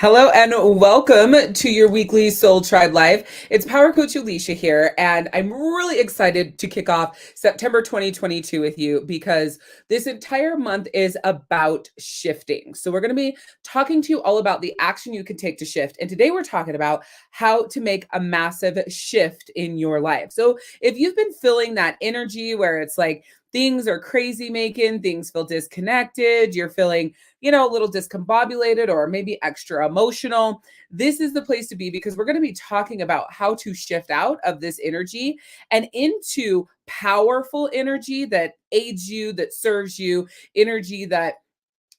Hello and welcome to your weekly Soul Tribe Live. It's Power Coach Alicia here, and I'm really excited to kick off September 2022 with you because this entire month is about shifting. So we're going to be talking to you all about the action you can take to shift. And today we're talking about how to make a massive shift in your life. So if you've been feeling that energy where it's like things are crazy making, things feel disconnected, you're feeling a little discombobulated or maybe extra emotional, this is the place to be because we're going to be talking about how to shift out of this energy and into powerful energy that aids you, that serves you, energy that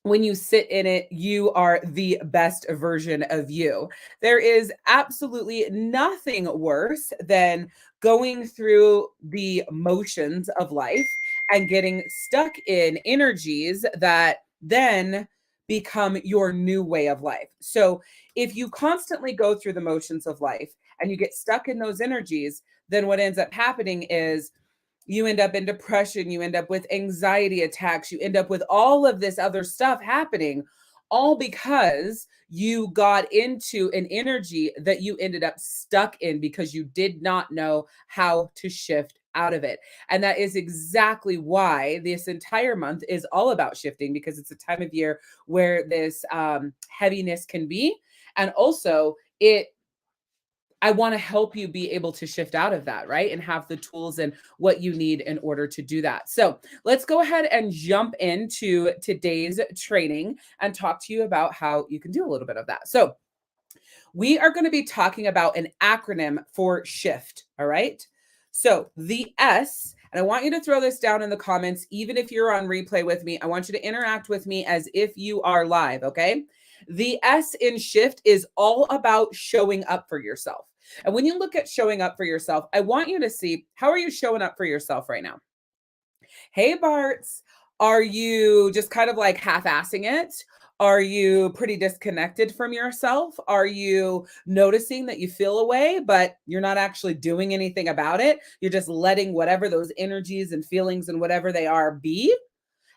when you sit in it, you are the best version of you. There is absolutely nothing worse than going through the motions of life and getting stuck in energies that then become your new way of life. So, if you constantly go through the motions of life and you get stuck in those energies, then what ends up happening is you end up in depression, you end up with anxiety attacks, you end up with all of this other stuff happening, all because you got into an energy that you ended up stuck in because you did not know how to shift out of it. And that is exactly why this entire month is all about shifting, because it's a time of year where this heaviness can be. And also, I want to help you be able to shift out of that, right? And have the tools and what you need in order to do that. So let's go ahead and jump into today's training and talk to you about how you can do a little bit of that. So we are going to be talking about an acronym for shift. All right. So the S, and I want you to throw this down in the comments, even if you're on replay with me. I want you to interact with me as if you are live. Okay. The S in shift is all about showing up for yourself. And when you look at showing up for yourself, I want you to see, how are you showing up for yourself right now? Hey, Barts, are you just kind of like half-assing it? Are you pretty disconnected from yourself? Are you noticing that you feel away, but you're not actually doing anything about it? You're just letting whatever those energies and feelings and whatever they are be?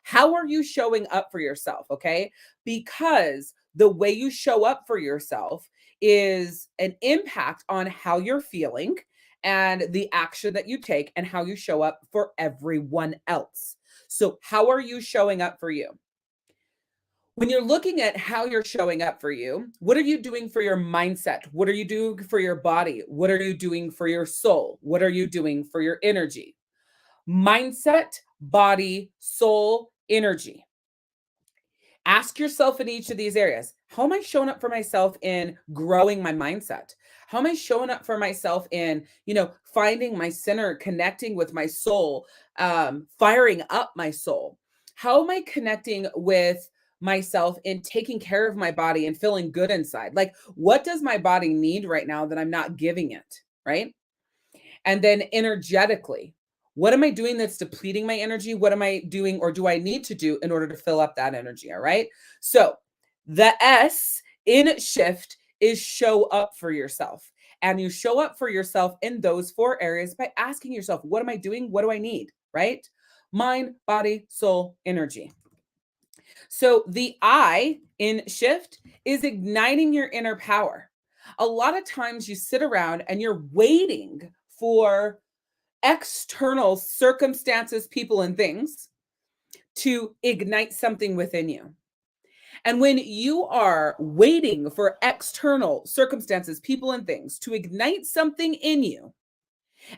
How are you showing up for yourself? Okay. Because the way you show up for yourself is an impact on how you're feeling and the action that you take and how you show up for everyone else. So, how are you showing up for you? When you're looking at how you're showing up for you, what are you doing for your mindset? What are you doing for your body? What are you doing for your soul? What are you doing for your energy? Mindset, body, soul, energy. Ask yourself in each of these areas, how am I showing up for myself in growing my mindset? How am I showing up for myself in, finding my center, connecting with my soul, firing up my soul? How am I connecting with myself in taking care of my body and feeling good inside? Like, what does my body need right now that I'm not giving it? Right. And then energetically, what am I doing that's depleting my energy? What am I doing or do I need to do in order to fill up that energy? All right. So the S in shift is show up for yourself. And you show up for yourself in those four areas by asking yourself, what am I doing? What do I need? Right? Mind, body, soul, energy. So the I in shift is igniting your inner power. A lot of times you sit around and you're waiting for external circumstances, people, and things to ignite something within you. And when you are waiting for external circumstances, people, and things to ignite something in you,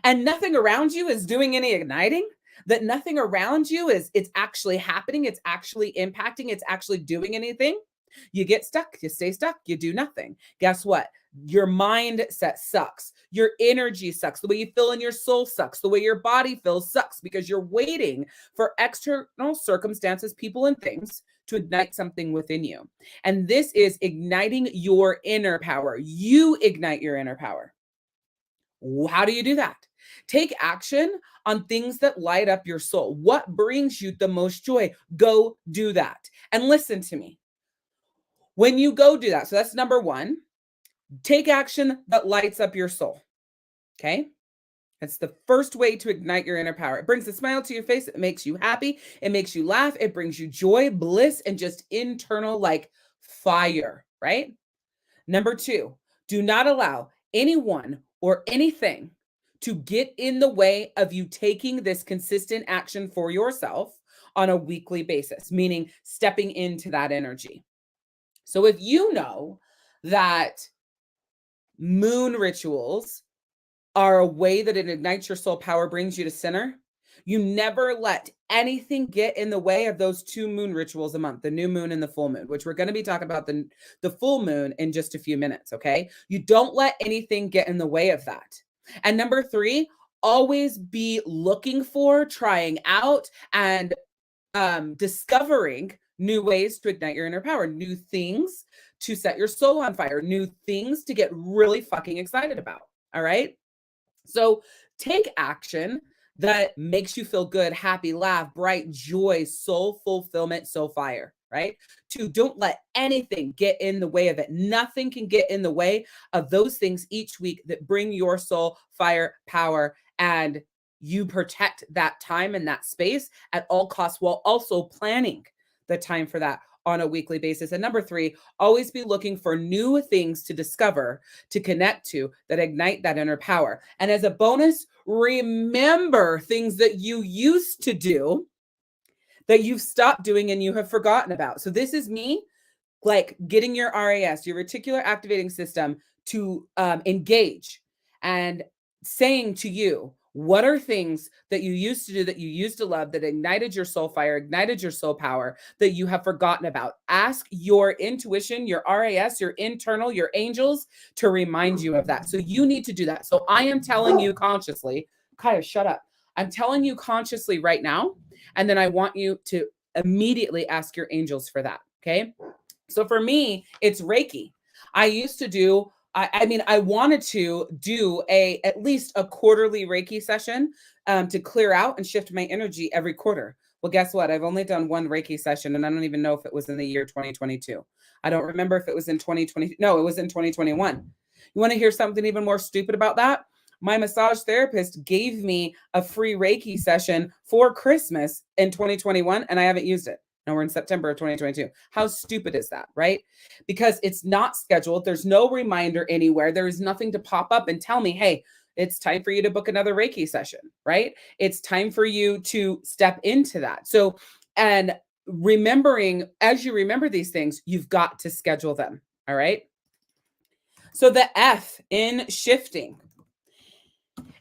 and nothing around you is doing any igniting, that nothing around you it's actually happening, it's actually impacting, it's actually doing anything, you get stuck, you stay stuck, you do nothing. Guess what? Your mindset sucks. Your energy sucks. The way you feel in your soul sucks. The way your body feels sucks because you're waiting for external circumstances, people, and things to ignite something within you. And this is igniting your inner power. You ignite your inner power. How do you do that? Take action on things that light up your soul. What brings you the most joy? Go do that. And listen to me. When you go do that, so that's number one, take action that lights up your soul. Okay. That's the first way to ignite your inner power. It brings a smile to your face. It makes you happy. It makes you laugh. It brings you joy, bliss, and just internal like fire, right? Number two, do not allow anyone or anything to get in the way of you taking this consistent action for yourself on a weekly basis, meaning stepping into that energy. So if you know that moon rituals are a way that it ignites your soul power, brings you to center, you never let anything get in the way of those two moon rituals a month, the new moon and the full moon, which we're going to be talking about the full moon in just a few minutes. Okay. You don't let anything get in the way of that. And number three, always be looking for, trying out, and discovering new ways to ignite your inner power, new things to set your soul on fire, new things to get really fucking excited about. All right. So take action that makes you feel good, happy, laugh, bright, joy, soul fulfillment, soul fire, right? Two, don't let anything get in the way of it. Nothing can get in the way of those things each week that bring your soul fire, power, and you protect that time and that space at all costs while also planning the time for that on a weekly basis. And number three, always be looking for new things to discover, to connect to, that ignite that inner power. And as a bonus, remember things that you used to do that you've stopped doing and you have forgotten about. So this is me, like getting your RAS, your reticular activating system, to engage and saying to you, what are things that you used to do, that you used to love, that ignited your soul fire, ignited your soul power, that you have forgotten about? Ask your intuition, your RAS, your internal, your angels to remind you of that. So you need to do that. So I am telling you consciously, Kaya, shut up. I'm telling you consciously right now. And then I want you to immediately ask your angels for that. Okay. So for me, it's Reiki. I used to do, I wanted to do at least a quarterly Reiki session to clear out and shift my energy every quarter. Well, guess what? I've only done one Reiki session, and I don't even know if it was in the year 2022. I don't remember if it was in 2020. No, it was in 2021. You want to hear something even more stupid about that? My massage therapist gave me a free Reiki session for Christmas in 2021, and I haven't used it. Now we're in September of 2022. How stupid is that, right? Because it's not scheduled. There's no reminder anywhere. There is nothing to pop up and tell me, hey, it's time for you to book another Reiki session, right? It's time for you to step into that. So, and remembering, as you remember these things, you've got to schedule them, all right? So the F in shifting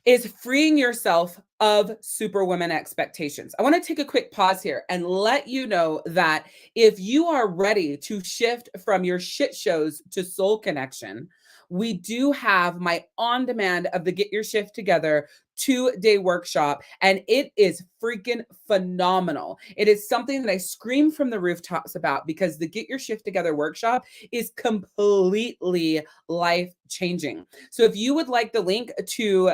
is freeing yourself of superwoman expectations. I want to take a quick pause here and let you know that if you are ready to shift from your shit shows to soul connection, we do have my on-demand of the Get Your Shift Together 2-day workshop, and it is freaking phenomenal. It is something that I scream from the rooftops about because the Get Your Shift Together workshop is completely life-changing. So if you would like the link to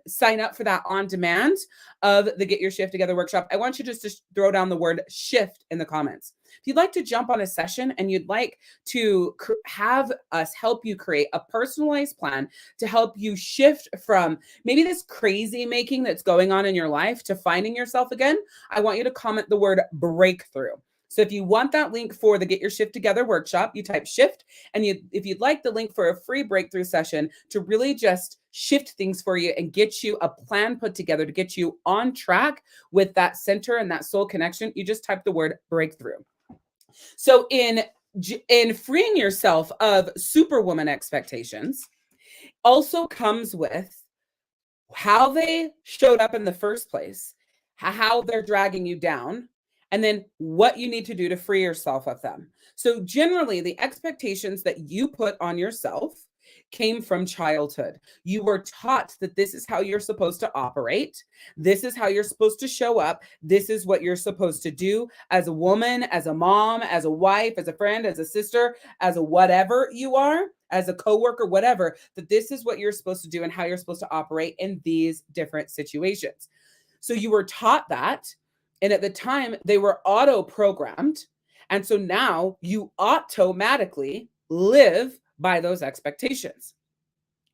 sign up for that on demand of the Get Your Shift Together workshop, I want you just to throw down the word shift in the comments. If you'd like to jump on a session and you'd like to have us help you create a personalized plan to help you shift from maybe this crazy making that's going on in your life to finding yourself again, I want you to comment the word breakthrough. So if you want that link for the Get Your Shift Together workshop, you type shift. And if you'd like the link for a free breakthrough session to really just shift things for you and get you a plan put together to get you on track with that center and that soul connection, you just type the word breakthrough. So in freeing yourself of superwoman expectations also comes with how they showed up in the first place, how they're dragging you down, and then what you need to do to free yourself of them. So generally, the expectations that you put on yourself came from childhood. You were taught that this is how you're supposed to operate. This is how you're supposed to show up. This is what you're supposed to do as a woman, as a mom, as a wife, as a friend, as a sister, as a whatever you are, as a coworker, whatever, that this is what you're supposed to do and how you're supposed to operate in these different situations. So you were taught that. And at the time, they were auto-programmed. And so now you automatically live by those expectations.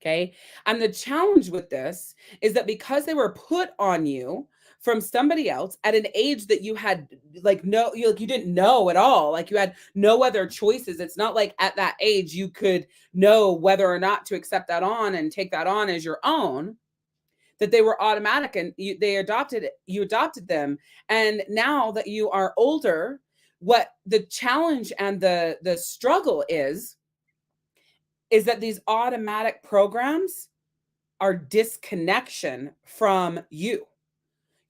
Okay. And the challenge with this is that because they were put on you from somebody else at an age that you had like no you didn't know at all, like you had no other choices. It's not like at that age you could know whether or not to accept that on and take that on as your own, that they were automatic and you adopted them. And now that you are older, what the challenge and the struggle is that these automatic programs are disconnection from you.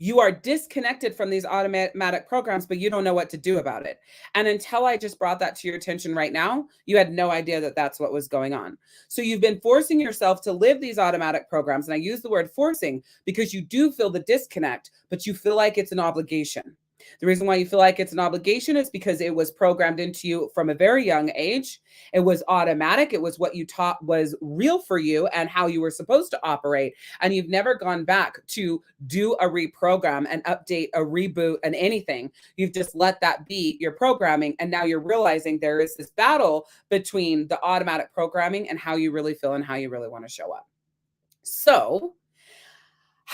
You are disconnected from these automatic programs, but you don't know what to do about it. And until I just brought that to your attention right now, you had no idea that that's what was going on. So you've been forcing yourself to live these automatic programs. And I use the word forcing because you do feel the disconnect, but you feel like it's an obligation. The reason why you feel like it's an obligation is because it was programmed into you from a very young age. It was automatic. It was what you taught was real for you and how you were supposed to operate. And you've never gone back to do a reprogram, an update, a reboot, and anything. You've just let that be your programming. And now you're realizing there is this battle between the automatic programming and how you really feel and how you really want to show up. So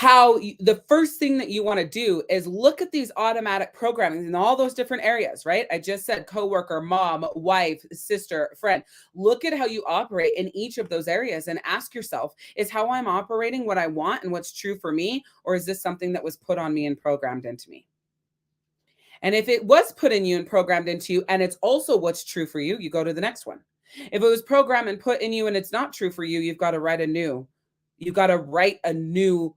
the first thing that you want to do is look at these automatic programming in all those different areas, right? I just said coworker, mom, wife, sister, friend. Look at how you operate in each of those areas and ask yourself, is how I'm operating what I want and what's true for me? Or is this something that was put on me and programmed into me? And if it was put in you and programmed into you, and it's also what's true for you, you go to the next one. If it was programmed and put in you and it's not true for you, you've got to write a new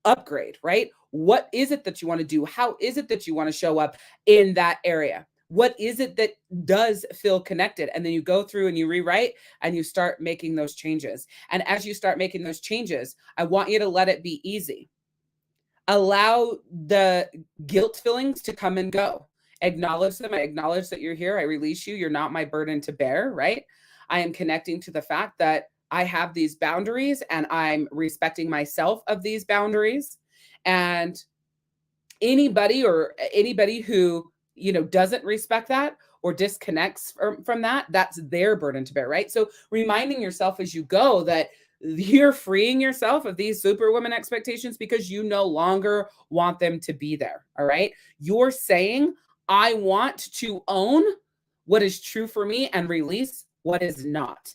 upgrade, right? What is it that you want to do? How is it that you want to show up in that area? What is it that does feel connected? And then you go through and you rewrite and you start making those changes. And as you start making those changes, I want you to let it be easy. Allow the guilt feelings to come and go. Acknowledge them. I acknowledge that you're here. I release you. You're not my burden to bear, right? I am connecting to the fact that I have these boundaries and I'm respecting myself of these boundaries. And anybody who, doesn't respect that or disconnects from that, that's their burden to bear, right? So reminding yourself as you go that you're freeing yourself of these superwoman expectations because you no longer want them to be there, all right? You're saying, I want to own what is true for me and release what is not.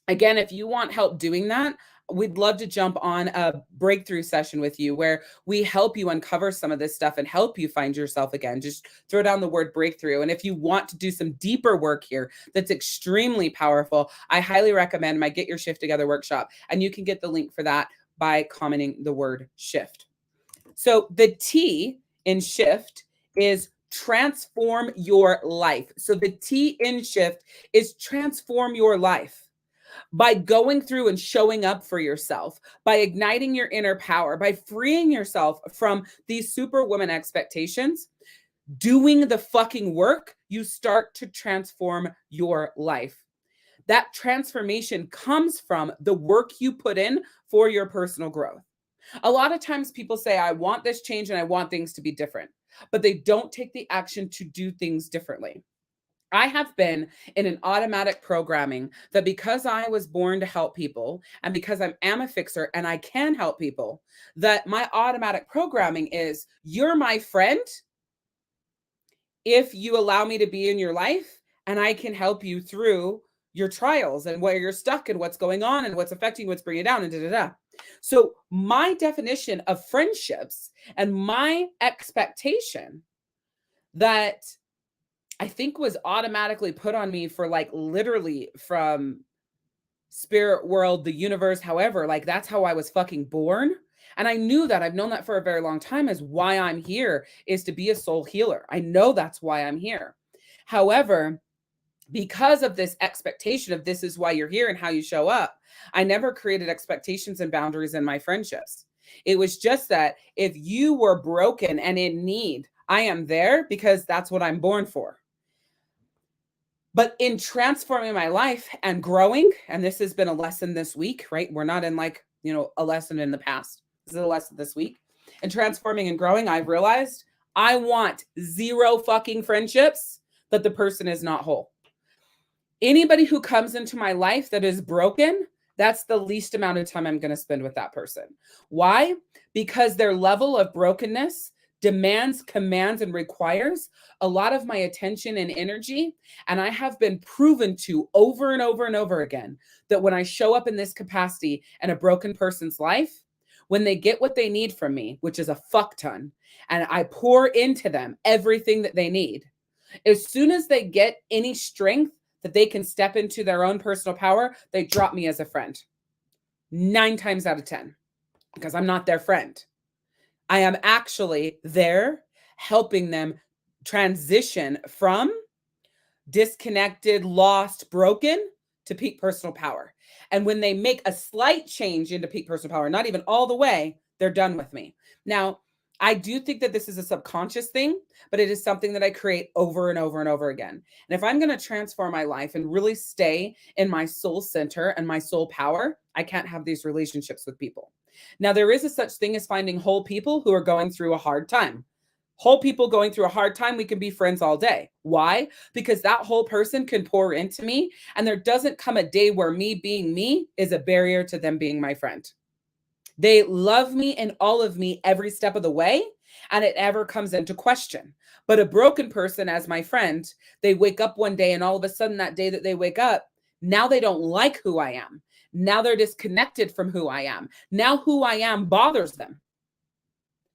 Again, if you want help doing that, we'd love to jump on a breakthrough session with you where we help you uncover some of this stuff and help you find yourself again. Just throw down the word breakthrough. And if you want to do some deeper work here, that's extremely powerful, I highly recommend my Get Your Shift Together workshop. And you can get the link for that by commenting the word shift. So the T in shift is transform your life. So the T in shift is transform your life. By going through and showing up for yourself, by igniting your inner power, by freeing yourself from these superwoman expectations, doing the fucking work, you start to transform your life. That transformation comes from the work you put in for your personal growth. A lot of times people say, I want this change and I want things to be different, but they don't take the action to do things differently. I have been in an automatic programming that because I was born to help people and because I am a fixer and I can help people, that my automatic programming is you're my friend if you allow me to be in your life and I can help you through your trials and where you're stuck and what's going on and what's affecting what's bringing you down and da-da-da. So my definition of friendships and my expectation that I think was automatically put on me for like literally from spirit world, the universe, however, like that's how I was fucking born. And I knew that. I've known that for a very long time is why I'm here is to be a soul healer. I know that's why I'm here. However, because of this expectation of this is why you're here and how you show up, I never created expectations and boundaries in my friendships. It was just that if you were broken and in need, I am there because that's what I'm born for. But in transforming my life and growing, and this has been a lesson this week, right? We're not in like, a lesson in the past. This is a lesson this week. In transforming and growing, I've realized I want zero fucking friendships that the person is not whole. Anybody who comes into my life that is broken, That's the least amount of time I'm going to spend with that person. Why? Because their level of brokenness demands, commands, and requires a lot of my attention and energy. And I have been proven to over and over and over again that when I show up in this capacity in a broken person's life, when they get what they need from me, which is a fuck ton, and I pour into them everything that they need, as soon as they get any strength that they can step into their own personal power, they drop me as a friend. 9 times out of 10, because I'm not their friend. I am actually there helping them transition from disconnected, lost, broken to peak personal power. And when they make a slight change into peak personal power, not even all the way, they're done with me. Now, I do think that this is a subconscious thing, but it is something that I create over and over and over again. And if I'm going to transform my life and really stay in my soul center and my soul power, I can't have these relationships with people. Now, there is a such thing as finding whole people who are going through a hard time. Whole people going through a hard time, we can be friends all day. Why? Because that whole person can pour into me, and there doesn't come a day where me being me is a barrier to them being my friend. They love me and all of me every step of the way, and it never comes into question. But a broken person, as my friend, they wake up one day, and all of a sudden, that day that they wake up, now they don't like who I am. Now they're disconnected from who I am. Now who I am bothers them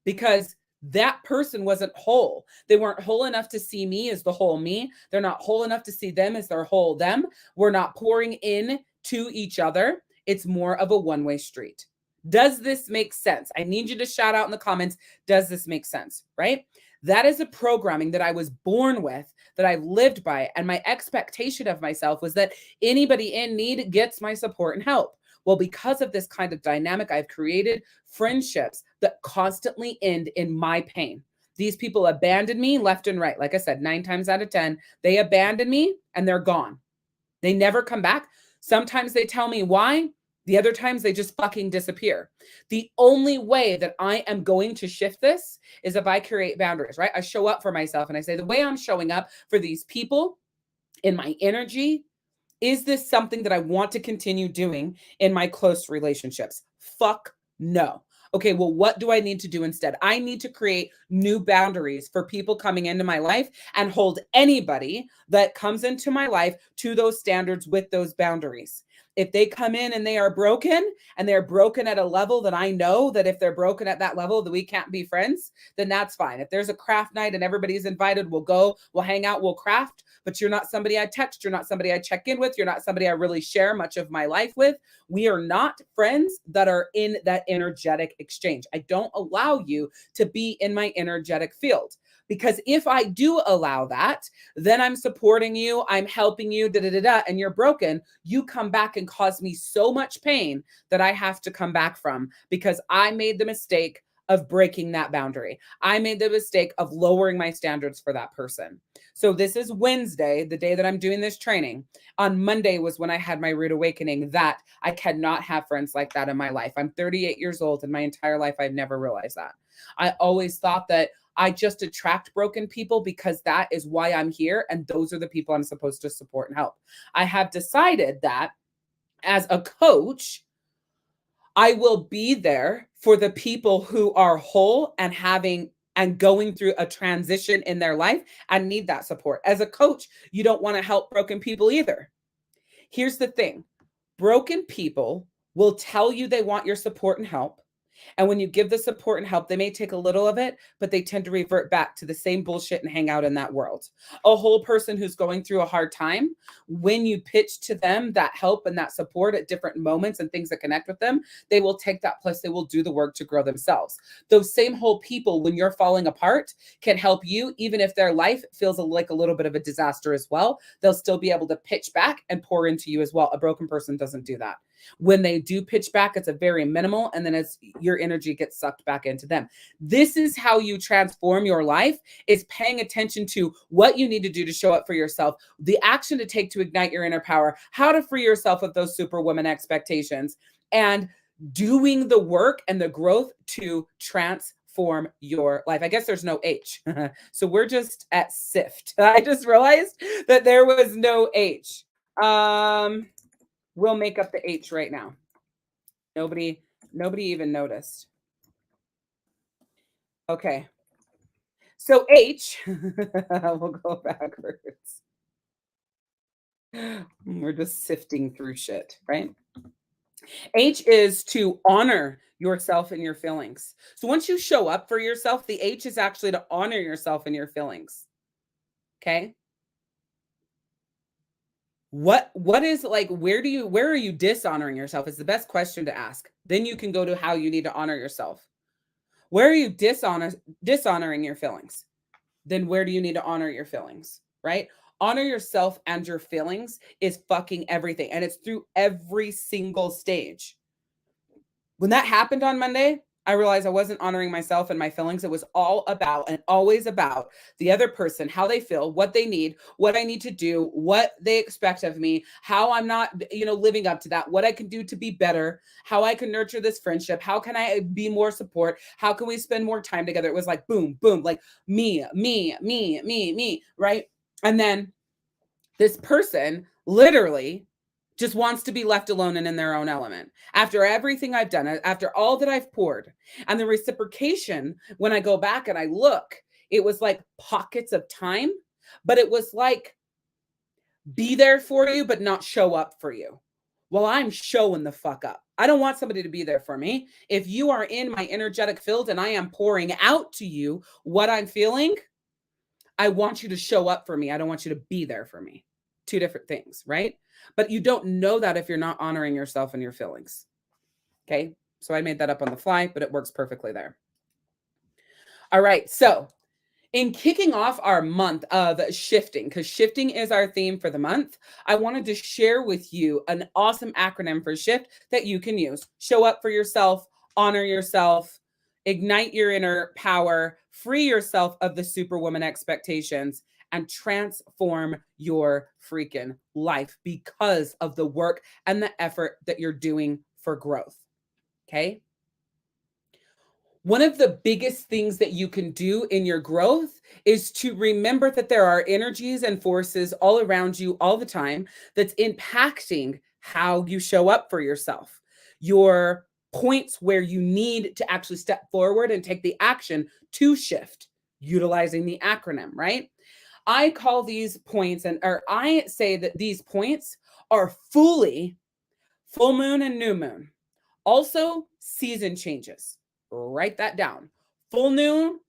because that person wasn't whole. They weren't whole enough to see me as the whole me. They're not whole enough to see them as their whole them. We're not pouring in to each other. It's more of a one-way street. Does this make sense? I need you to shout out in the comments, does this make sense, right? That is a programming that I was born with, that I've lived by. And my expectation of myself was that anybody in need gets my support and help. Well, because of this kind of dynamic, I've created friendships that constantly end in my pain. These people abandon me left and right. Like I said, 9 times out of 10, they abandon me and they're gone. They never come back. Sometimes they tell me why. The other times they just fucking disappear. The only way that I am going to shift this is if I create boundaries, right? I show up for myself and I say, the way I'm showing up for these people in my energy, is this something that I want to continue doing in my close relationships? Fuck no. Okay, well, what do I need to do instead? I need to create new boundaries for people coming into my life and hold anybody that comes into my life to those standards with those boundaries. If they come in and they are broken and they're broken at a level that I know that if they're broken at that level that we can't be friends, then that's fine. If there's a craft night and everybody's invited, we'll go, we'll hang out, we'll craft, but you're not somebody I text, you're not somebody I check in with, you're not somebody I really share much of my life with. We are not friends that are in that energetic exchange. I don't allow you to be in my energetic field. Because if I do allow that, then I'm supporting you, I'm helping you, and you're broken. You come back and cause me so much pain that I have to come back from because I made the mistake of breaking that boundary. I made the mistake of lowering my standards for that person. So this is Wednesday, the day that I'm doing this training. On Monday was when I had my rude awakening that I cannot have friends like that in my life. I'm 38 years old, and my entire life I've never realized that. I always thought that I just attract broken people because that is why I'm here. And those are the people I'm supposed to support and help. I have decided that as a coach, I will be there for the people who are whole and having and going through a transition in their life and need that support. As a coach, you don't want to help broken people either. Here's the thing. Broken people will tell you they want your support and help. And when you give the support and help, they may take a little of it, but they tend to revert back to the same bullshit and hang out in that world. A whole person who's going through a hard time, when you pitch to them that help and that support at different moments and things that connect with them, they will take that plus they will do the work to grow themselves. Those same whole people, when you're falling apart, can help you, even if their life feels like a little bit of a disaster as well. They'll still be able to pitch back and pour into you as well. A broken person doesn't do that. When they do pitch back, it's a very minimal, and then as your energy gets sucked back into them. This is how you transform your life, is paying attention to what you need to do to show up for yourself, the action to take to ignite your inner power, how to free yourself of those superwoman expectations, and doing the work and the growth to transform your life. I guess there's no H. So we're just at SIFT. I just realized that there was no H. We'll make up the H right now. Nobody, nobody even noticed. Okay. So H, we'll go backwards. We're just sifting through shit, right? H is to honor yourself and your feelings. So once you show up for yourself, the H is actually to honor yourself and your feelings. Okay? What is like where are you dishonoring yourself is the best question to ask. Then you can go to how you need to honor yourself. Where are you dishonoring your feelings? Then where do you need to honor your feelings, right? Honor yourself and your feelings is fucking everything. And it's through every single stage. When that happened on Monday, I realized I wasn't honoring myself and my feelings. It was all about and always about the other person, how they feel, what they need, what I need to do, what they expect of me, how I'm not, living up to that, what I can do to be better, how I can nurture this friendship, how can I be more support, how can we spend more time together? It was like boom, boom, like me, me, me, me, me, right? And then this person literally just wants to be left alone and in their own element. After everything I've done, after all that I've poured, and the reciprocation, when I go back and I look, it was like pockets of time, but it was like be there for you, but not show up for you. Well, I'm showing the fuck up. I don't want somebody to be there for me. If you are in my energetic field and I am pouring out to you what I'm feeling, I want you to show up for me. I don't want you to be there for me. Two different things, right? But you don't know that if you're not honoring yourself and your feelings. Okay. So I made that up on the fly, but it works perfectly there. All right. So in kicking off our month of shifting, because shifting is our theme for the month, I wanted to share with you an awesome acronym for shift that you can use. Show up for yourself, honor yourself, ignite your inner power, free yourself of the superwoman expectations, and transform your freaking life because of the work and the effort that you're doing for growth. Okay. One of the biggest things that you can do in your growth is to remember that there are energies and forces all around you all the time that's impacting how you show up for yourself. Your points where you need to actually step forward and take the action to shift, utilizing the acronym, right? I call these points or I say that these points are fully full moon and new moon. Also, season changes. Write that down. Full moon,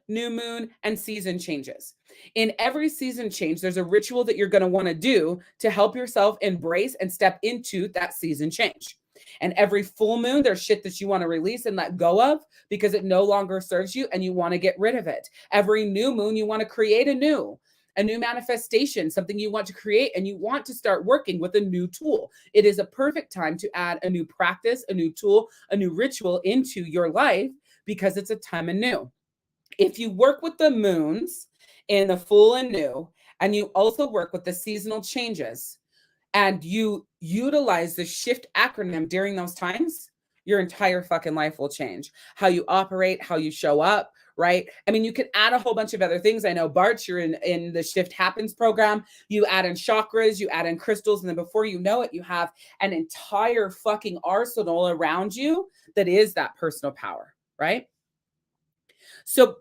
new moon, and season changes. In every season change, there's a ritual that you're going to want to do to help yourself embrace and step into that season change. And every full moon, there's shit that you want to release and let go of because it no longer serves you and you want to get rid of it. Every new moon, you want to create a new manifestation, something you want to create, and you want to start working with a new tool. It is a perfect time to add a new practice, a new tool, a new ritual into your life because it's a time anew. If you work with the moons in the full and new, and you also work with the seasonal changes, and you utilize the shift acronym during those times, your entire fucking life will change. How you operate, how you show up, right? I mean, you could add a whole bunch of other things. I know, Bart, you're in the Shift Happens program. You add in chakras, you add in crystals, and then before you know it, you have an entire fucking arsenal around you that is that personal power, right? So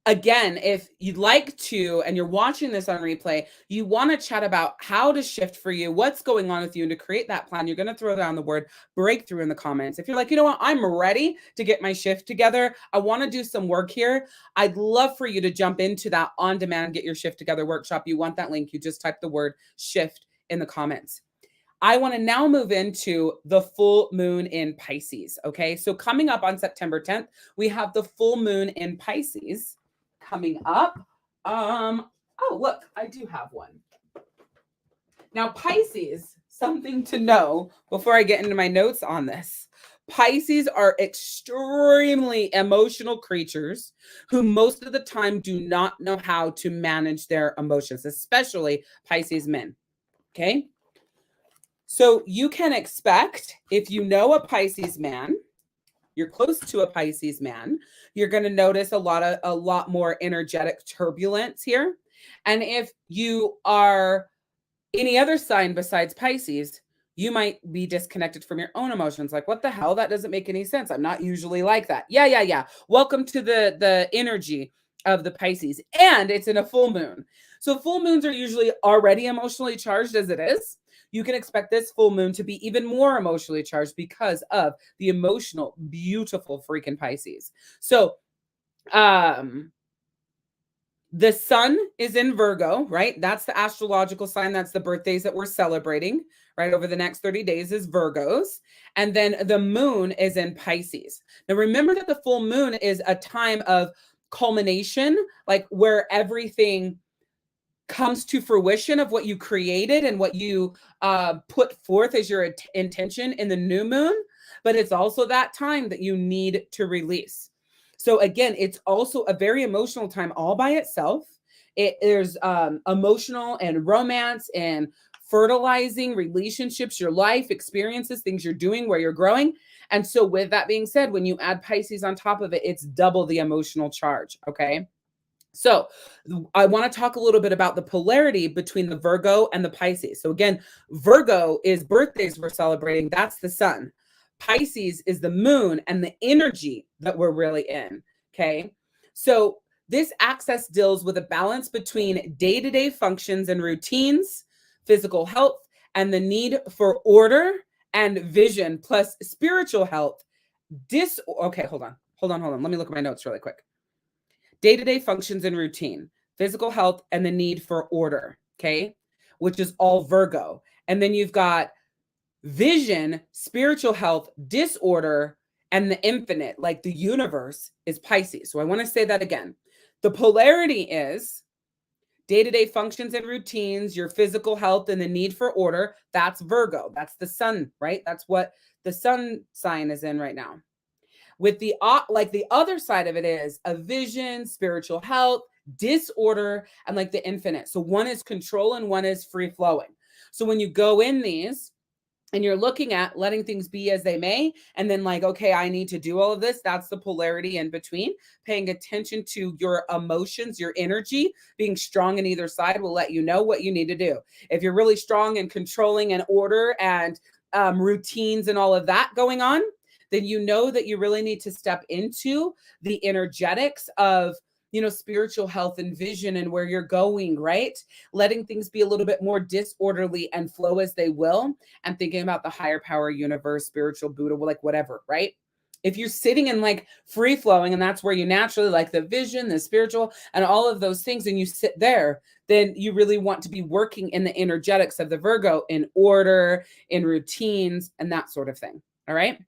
again, if you'd like to, and you're watching this on replay, you want to chat about how to shift for you, what's going on with you, and to create that plan, you're going to throw down the word breakthrough in the comments. If you're like, you know what, I'm ready to get my shift together, I want to do some work here, I'd love for you to jump into that on-demand Get Your Shift Together workshop. You want that link, you just type the word shift in the comments. I want to now move into the full moon in Pisces. Okay, so coming up on September 10th, we have the full moon in Pisces coming up. Oh, look, I do have one. Now, Pisces, something to know before I get into my notes on this. Pisces are extremely emotional creatures who most of the time do not know how to manage their emotions, especially Pisces men. Okay. So you can expect, if you know a Pisces man, you're close to a Pisces man, you're going to notice a lot more energetic turbulence here. And if you are any other sign besides Pisces, You might be disconnected from your own emotions. Like, what the hell? That doesn't make any sense. I'm not usually like that. Yeah. Welcome to the energy of the Pisces. And it's in a full moon. So full moons are usually already emotionally charged as it is. You can expect this full moon to be even more emotionally charged because of the emotional, beautiful freaking Pisces. So, the sun is in Virgo, right? That's the astrological sign. That's the birthdays that we're celebrating, right? Over the next 30 days is Virgos. And then the moon is in Pisces. Now, remember that the full moon is a time of culmination, like where everything comes to fruition of what you created and what you put forth as your intention in the new moon. But it's also that time that you need to release. So again, it's also a very emotional time all by itself. There's emotional and romance and fertilizing relationships, your life experiences, things you're doing, where you're growing. And so with that being said, when you add Pisces on top of it, it's double the emotional charge. Okay. So I want to talk a little bit about the polarity between the Virgo and the Pisces. So again, Virgo is birthdays we're celebrating. That's the sun. Pisces is the moon and the energy that we're really in. Okay. So this axis deals with a balance between day-to-day functions and routines, physical health, and the need for order and vision, plus spiritual health. Okay, hold on. Let me look at my notes really quick. Day-to-day functions and routine, physical health, and the need for order, okay? Which is all Virgo. And then you've got vision, spiritual health, disorder, and the infinite, like the universe, is Pisces. So I want to say that again. The polarity is day-to-day functions and routines, your physical health, and the need for order. That's Virgo. That's the sun, right? That's what the sun sign is in right now. With the like the other side of it is a vision, spiritual health, disorder, and like the infinite. So one is control and one is free flowing. So when you go in these and you're looking at letting things be as they may, and then like, okay, I need to do all of this. That's the polarity in between. Paying attention to your emotions, your energy, being strong in either side will let you know what you need to do. If you're really strong and controlling and order and routines and all of that going on, then you know that you really need to step into the energetics of, spiritual health and vision and where you're going, right? Letting things be a little bit more disorderly and flow as they will, and thinking about the higher power, universe, spiritual Buddha, like whatever, right? If you're sitting in like free flowing and that's where you naturally like the vision, the spiritual, and all of those things, and you sit there, then you really want to be working in the energetics of the Virgo in order, in routines, and that sort of thing. All right.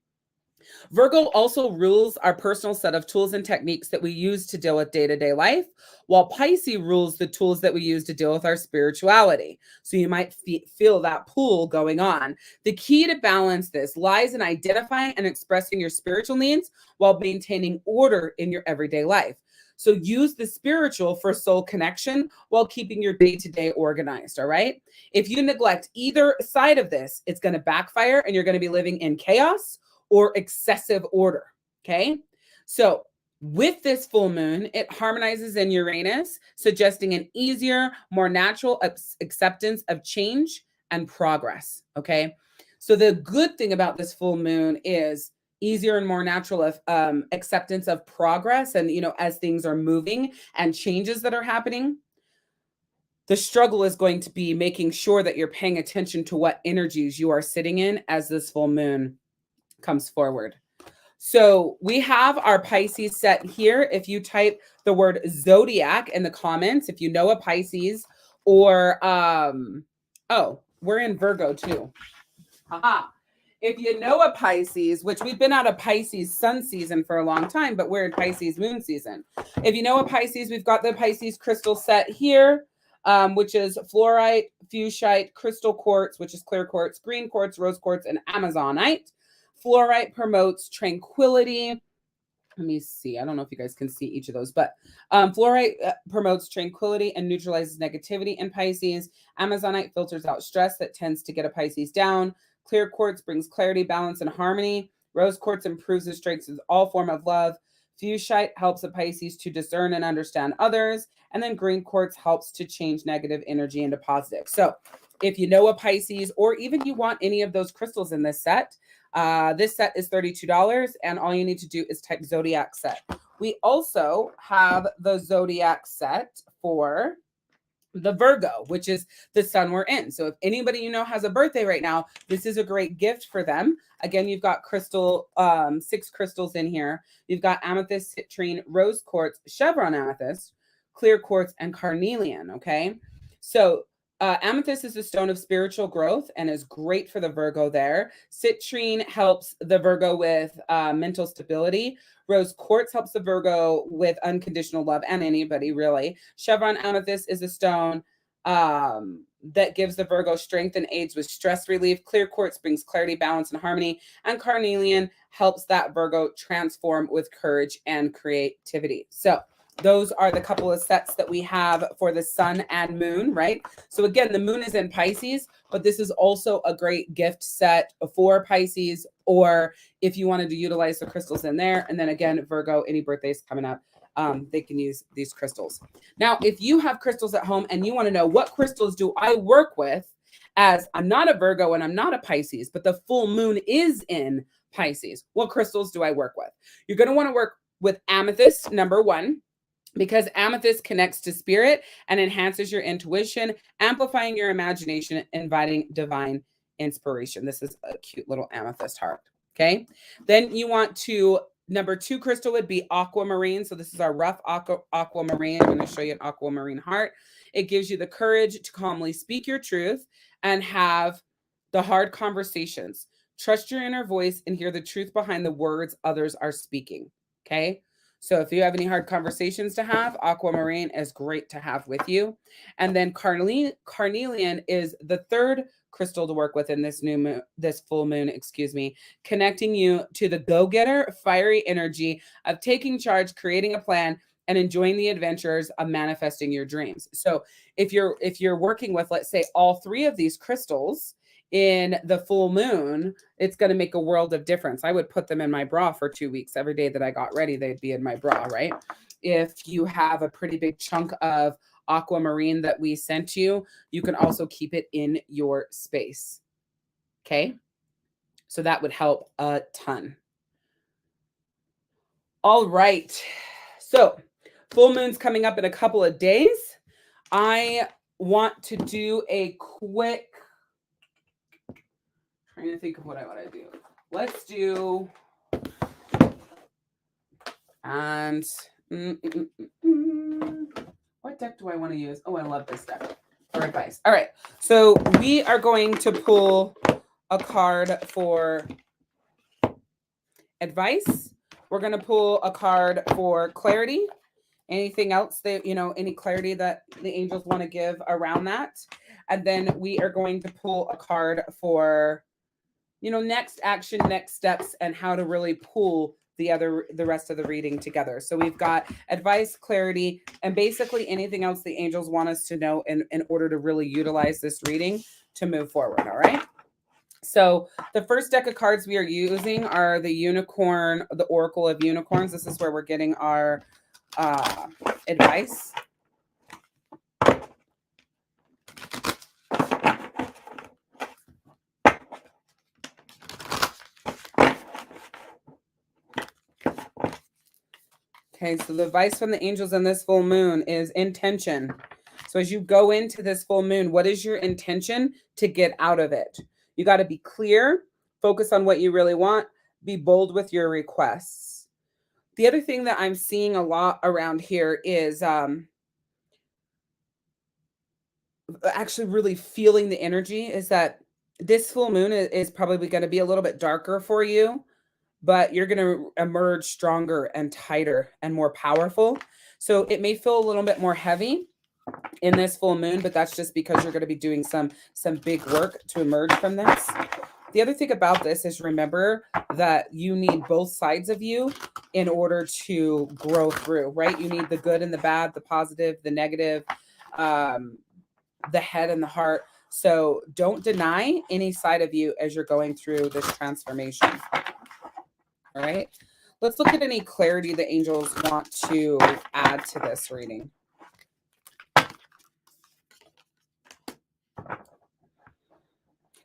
Virgo also rules our personal set of tools and techniques that we use to deal with day-to-day life, while Pisces rules the tools that we use to deal with our spirituality. So you might feel that pull going on. The key to balance this lies in identifying and expressing your spiritual needs while maintaining order in your everyday life. So use the spiritual for soul connection while keeping your day-to-day organized, all right? If you neglect either side of this, it's going to backfire and you're going to be living in chaos or excessive order, okay? So with this full moon, it harmonizes in Uranus, suggesting an easier, more natural acceptance of change and progress, okay? So the good thing about this full moon is easier and more natural acceptance of progress and, as things are moving and changes that are happening. The struggle is going to be making sure that you're paying attention to what energies you are sitting in as this full moon comes forward. So we have our Pisces set here. If you type the word zodiac in the comments, if you know a Pisces or, we're in Virgo too. Haha. If you know a Pisces, which we've been out of Pisces sun season for a long time, but we're in Pisces moon season. If you know a Pisces, we've got the Pisces crystal set here, which is fluorite, fuchsite, crystal quartz, which is clear quartz, green quartz, rose quartz, and Amazonite. Fluorite promotes tranquility. Let me see. I don't know if you guys can see each of those, but fluorite promotes tranquility and neutralizes negativity in Pisces. Amazonite filters out stress that tends to get a Pisces down. Clear quartz brings clarity, balance, and harmony. Rose quartz improves and strengthens all form of love. Fuchsite helps a Pisces to discern and understand others. And then green quartz helps to change negative energy into positive. So If you know a Pisces, or even you want any of those crystals in this set is $32, and all you need to do is type Zodiac set. We also have the Zodiac set for the Virgo, which is the sun we're in. So if anybody you know has a birthday right now, this is a great gift for them. Again, you've got 6 crystals in here. You've got amethyst, citrine, rose quartz, chevron amethyst, clear quartz, and carnelian. Okay. So amethyst is a stone of spiritual growth and is great for the Virgo there. Citrine helps the Virgo with mental stability. Rose quartz helps the Virgo with unconditional love, and anybody really. Chevron amethyst is a stone that gives the Virgo strength and aids with stress relief. Clear quartz brings clarity, balance, and harmony. And carnelian helps that Virgo transform with courage and creativity. So those are the couple of sets that we have for the sun and moon, right? So again, the moon is in Pisces, but this is also a great gift set for Pisces, or if you wanted to utilize the crystals in there. And then again, Virgo, any birthdays coming up, they can use these crystals. Now, if you have crystals at home and you want to know what crystals do I work with, as I'm not a Virgo and I'm not a Pisces, but the full moon is in Pisces, what crystals do I work with? You're going to want to work with amethyst, number 1. Because amethyst connects to spirit and enhances your intuition, amplifying your imagination, inviting divine inspiration. This is a cute little amethyst heart. Okay. Then you want to, number 2 crystal would be aquamarine. So this is our rough aquamarine. I'm going to show you an aquamarine heart. It gives you the courage to calmly speak your truth and have the hard conversations. Trust your inner voice and hear the truth behind the words others are speaking. Okay. So if you have any hard conversations to have, aquamarine is great to have with you. And then carnelian is the 3rd crystal to work with in this full moon, connecting you to the go-getter, fiery energy of taking charge, creating a plan, and enjoying the adventures of manifesting your dreams. So if you're working with, let's say, all 3 of these crystals in the full moon, it's going to make a world of difference. I would put them in my bra for 2 weeks. Every day that I got ready, they'd be in my bra, right? If you have a pretty big chunk of aquamarine that we sent you, you can also keep it in your space. Okay. So that would help a ton. All right. So full moon's coming up in a couple of days. I want to do a quick, trying to think of what I want to do. Let's do, and what deck do I want to use? Oh, I love this deck for advice. All right. So we are going to pull a card for advice. We're going to pull a card for clarity. Anything else that, any clarity that the angels want to give around that. And then we are going to pull a card for, next action, next steps, and how to really pull the rest of the reading together. So we've got advice, clarity, and basically anything else the angels want us to know in order to really utilize this reading to move forward. All right. So the first deck of cards we are using are the unicorn, the Oracle of Unicorns. This is where we're getting our advice. Okay, so the advice from the angels in this full moon is intention. So as you go into this full moon, what is your intention to get out of it? You got to be clear, focus on what you really want, be bold with your requests. The other thing that I'm seeing a lot around here is actually really feeling the energy is that this full moon is probably going to be a little bit darker for you, but you're going to emerge stronger and tighter and more powerful. So it may feel a little bit more heavy in this full moon, but that's just because you're going to be doing some big work to emerge from this. The other thing about this is remember that you need both sides of you in order to grow through, right? You need the good and the bad, the positive, the negative, the head and the heart. So don't deny any side of you as you're going through this transformation. All right. Let's look at any clarity the angels want to add to this reading.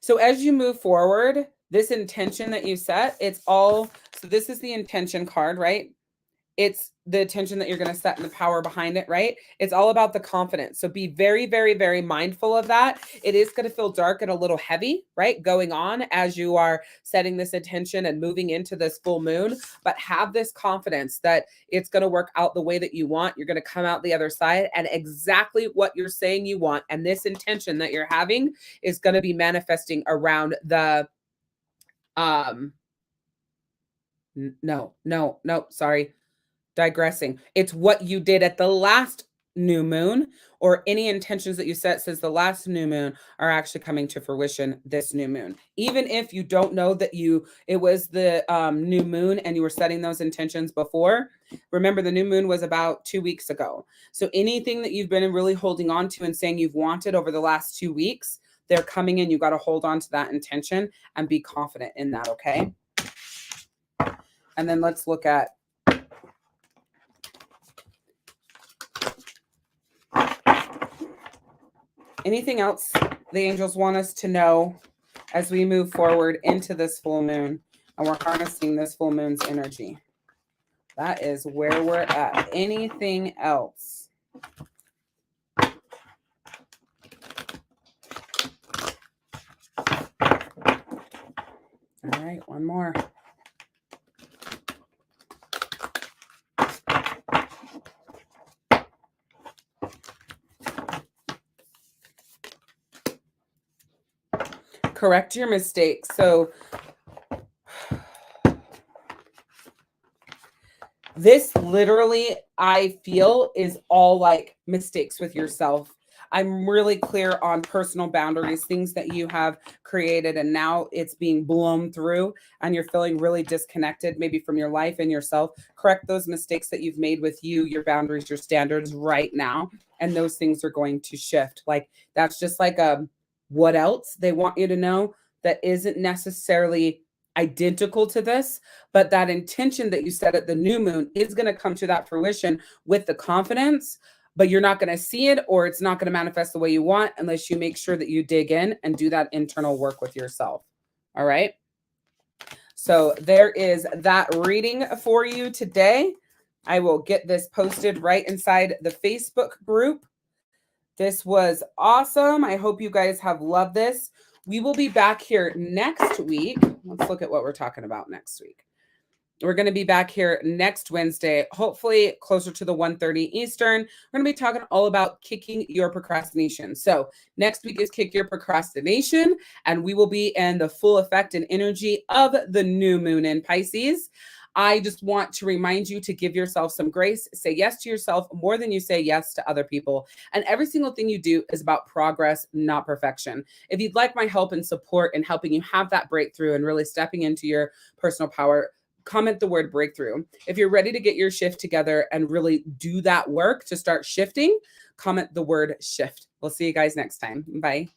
So as you move forward, this intention that you set, it's all, so this is the intention card, right? It's the intention that you're going to set and the power behind it, right? It's all about the confidence. So be very, very, very mindful of that. It is going to feel dark and a little heavy, right? Going on as you are setting this intention and moving into this full moon, but have this confidence that it's going to work out the way that you want. You're going to come out the other side and exactly what you're saying you want. And this intention that you're having is going to be manifesting around the, sorry. Digressing. It's what you did at the last new moon, or any intentions that you set since the last new moon are actually coming to fruition this new moon. Even if you don't know that it was the new moon and you were setting those intentions before, remember the new moon was about 2 weeks ago. So anything that you've been really holding on to and saying you've wanted over the last 2 weeks, they're coming in. You got to hold on to that intention and be confident in that. Okay. And then let's look at anything else the angels want us to know as we move forward into this full moon and we're harnessing this full moon's energy. That is where we're at. Anything else? All right, one more. Correct your mistakes. So this literally, I feel, is all like mistakes with yourself. I'm really clear on personal boundaries, things that you have created, and now it's being blown through and you're feeling really disconnected maybe from your life and yourself. Correct those mistakes that you've made with you, your boundaries, your standards right now. And those things are going to shift. Like that's just like what else they want you to know that isn't necessarily identical to this, but that intention that you set at the new moon is going to come to that fruition with the confidence, but you're not going to see it, or it's not going to manifest the way you want unless you make sure that you dig in and do that internal work with yourself. All right. So there is that reading for you today. I will get this posted right inside the Facebook group. This was awesome. I hope you guys have loved this. We will be back here next week. Let's look at what we're talking about next week. We're going to be back here next Wednesday, hopefully closer to the 1:30 Eastern. We're going to be talking all about kicking your procrastination. So next week is Kick Your Procrastination, and we will be in the full effect and energy of the new moon in Pisces. I just want to remind you to give yourself some grace. Say yes to yourself more than you say yes to other people. And every single thing you do is about progress, not perfection. If you'd like my help and support in helping you have that breakthrough and really stepping into your personal power, comment the word breakthrough. If you're ready to get your shift together and really do that work to start shifting, comment the word shift. We'll see you guys next time. Bye.